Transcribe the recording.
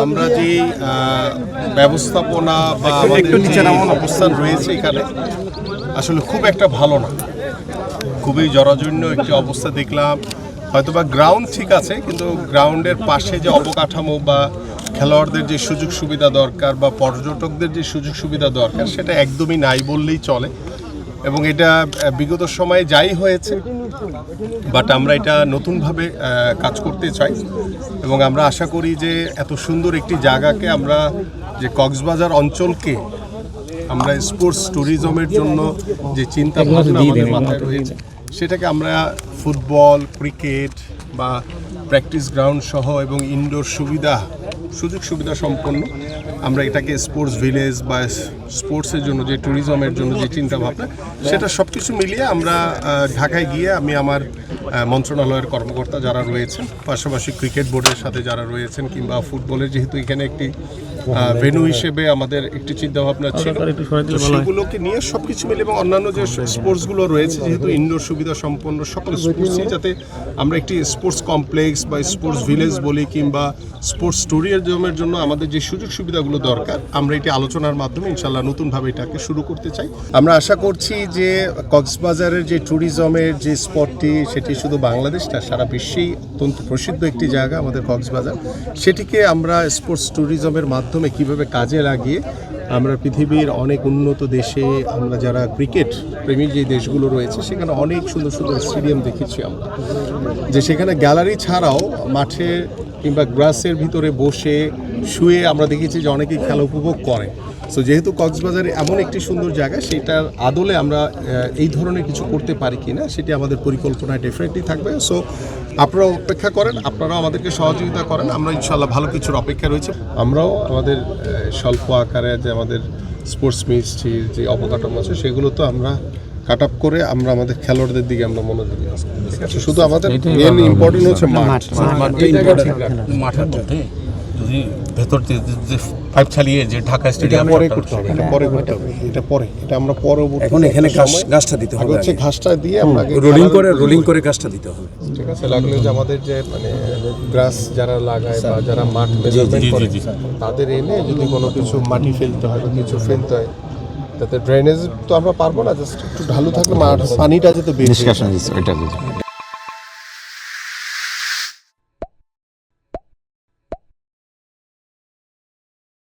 আমরা যে ব্যবস্থাপনা বা আমাদের যে অবস্থান রয়েছে এখানে আসলে খুব একটা ভালো না, খুবই জরাজীর্ণ একটি অবস্থা দেখলাম। হয়তোবা গ্রাউন্ড ঠিক আছে, কিন্তু গ্রাউন্ডের পাশে যে অবকাঠামো বা খেলোয়াড়দের যে সুযোগ সুবিধা দরকার বা পর্যটকদের যে সুযোগ সুবিধা দরকার সেটা একদমই নাই বললেই চলে। এবং এটা বিগত সময়ে যাই হয়েছে, বাট আমরা এটা নতুনভাবে কাজ করতে চাই এবং আমরা আশা করি যে এত সুন্দর একটি জায়গাকে আমরা যে কক্সবাজার অঞ্চলকে আমরা স্পোর্টস ট্যুরিজমের জন্য যে চিন্তা ভাবনা আমাদের মাথায় রয়েছে সেটাকে আমরা ফুটবল, ক্রিকেট বা প্র্যাকটিস গ্রাউন্ড সহ এবং ইনডোর সুযোগ সুবিধা সম্পন্ন আমরা এটাকে স্পোর্টস ভিলেজ বা স্পোর্টসের জন্য যে ট্যুরিজমের জন্য যে চিন্তা ভাবনা সেটা সব কিছু মিলিয়ে আমরা ঢাকায় গিয়ে আমি আমার মন্ত্রণালয়ের কর্মকর্তা যারা রয়েছেন, পাশাপাশি ক্রিকেট বোর্ডের সাথে যারা রয়েছেন কিংবা ফুটবলের যেহেতু এখানে একটি ভেন্যু হিসেবে আমাদের একটি চিন্তাভাবনা ছিল, সেগুলোকে নিয়ে সব কিছু মিলে এবং অন্যান্য যে স্পোর্টসগুলো রয়েছে যেহেতু ইনডোর সুবিধা সম্পন্ন সকল স্পোর্টসই যাতে আমরা একটি স্পোর্টস কমপ্লেক্স বা স্পোর্টস ভিলেজ বলি কিংবা স্পোর্টস ট্যুরিজমের জন্য আমাদের যে সুযোগ সুবিধাগুলো দরকার আমরা এটি আলোচনার মাধ্যমে ইনশাল্লাহ নতুনভাবে এটাকে শুরু করতে চাই। আমরা আশা করছি যে কক্সবাজারের যে ট্যুরিজমের যে স্পটটি সেটি শুধু বাংলাদেশ না, সারা বিশ্বেই অত্যন্ত প্রসিদ্ধ একটি জায়গা আমাদের কক্সবাজার, সেটিকে আমরা স্পোর্টস ট্যুরিজমের মাধ্যমে কিভাবে কাজে লাগিয়ে আমরা পৃথিবীর অনেক উন্নত দেশে আমরা যারা ক্রিকেট প্রেমী যে দেশগুলো রয়েছে সেখানে অনেক সুন্দর সুন্দর স্টেডিয়াম দেখেছি আমরা, যে সেখানে গ্যালারি ছাড়াও মাঠে কিংবা গ্রাসের ভিতরে বসে শুয়ে আমরা দেখেছি যে অনেকেই খেলা উপভোগ করে। সো যেহেতু কক্সবাজারে এমন একটি সুন্দর জায়গা, সেটার আদলে আমরা এই ধরনের কিছু করতে পারি কিনা সেটি আমাদের পরিকল্পনায় ডেফিনেটলি থাকবে। সো আপনারাও অপেক্ষা করেন, আপনারাও আমাদেরকে সহযোগিতা করেন, আমরা ইনশাল্লাহ ভালো কিছুর অপেক্ষা রয়েছে। আমরাও আমাদের স্বল্প আকারে যে আমাদের স্পোর্টস মিনিস্ট্রির যে অবকাঠামো আছে সেগুলো তো আমরা কাট আপ করে আমরা আমাদের খেলোয়াড়দের দিকে আমরা মনোযোগী আছি। শুধু আমাদের মেন ইম্পর্টেন্ট হচ্ছে মাঠের মধ্যে যদি ভেতর যে পাইপ চালিয়ে যে ঢাকা স্টেডিয়াম পরে করতে হবে, এটা পরে করতে হবে, এটা আমরা পরবর্তী এখন এখানে গাছটা দিতে হবে, হচ্ছে ঘাসটা দিয়ে আমরা রোলিং করে গাছটা দিতে হবে। ঠিক আছে, লাগলে যে আমাদের যে মানে গ্রাস যারা লাগায় বা যারা মাঠ মেজারমেন্ট করে তাদের এনে যদি কোনো কিছু মাটি ফেলতে হয় বা কিছু ফেলতে হয় যাতে ড্রেনেজ তো আমরা পারবো না, জাস্ট একটু ঢালু থাকলে পানিটা যাতে বেশি